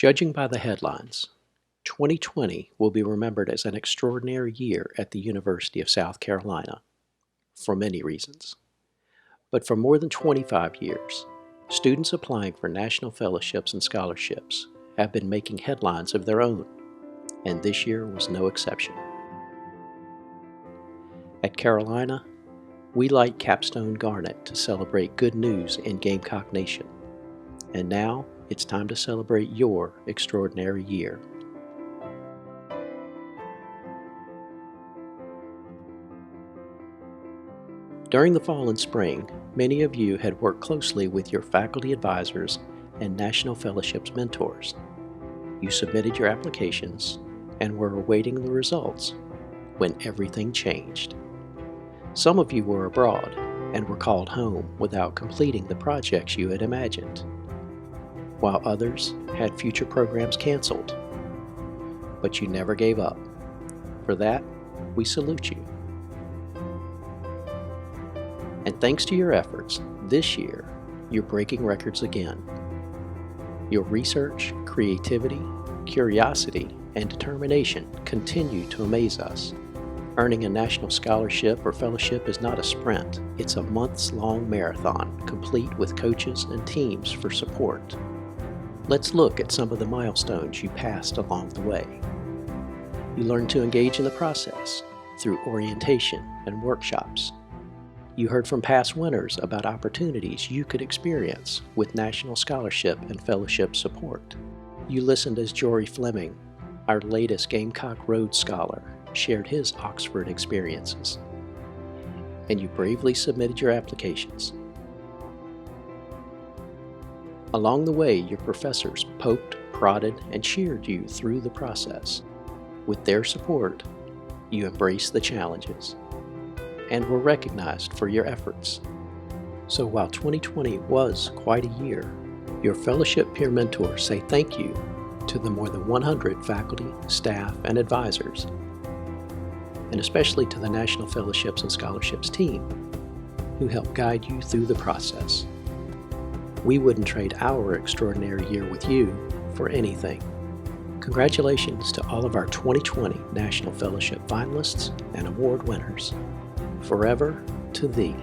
Judging by the headlines, 2020 will be remembered as an extraordinary year at the University of South Carolina, for many reasons. But for more than 25 years, students applying for national fellowships and scholarships have been making headlines of their own, and this year was no exception. At Carolina, we light Capstone Garnet to celebrate good news in Gamecock Nation, and now it's time to celebrate your extraordinary year. During the fall and spring, many of you had worked closely with your faculty advisors and National Fellowships mentors. You submitted your applications and were awaiting the results when everything changed. Some of you were abroad and were called home without completing the projects you had imagined, while others had future programs canceled. But you never gave up. For that, we salute you. And thanks to your efforts, this year, you're breaking records again. Your research, creativity, curiosity, and determination continue to amaze us. Earning a national scholarship or fellowship is not a sprint. It's a months-long marathon, complete with coaches and teams for support. Let's look at some of the milestones you passed along the way. You learned to engage in the process through orientation and workshops. You heard from past winners about opportunities you could experience with national scholarship and fellowship support. You listened as Jory Fleming, our latest Gamecock Rhodes Scholar, shared his Oxford experiences. And you bravely submitted your applications. Along the way, your professors poked, prodded, and cheered you through the process. With their support, you embraced the challenges and were recognized for your efforts. So while 2020 was quite a year, your fellowship peer mentors say thank you to the more than 100 faculty, staff, and advisors, and especially to the National Fellowships and Scholarships team, who helped guide you through the process. We wouldn't trade our extraordinary year with you for anything. Congratulations to all of our 2020 National Fellowship finalists and award winners. Forever to thee.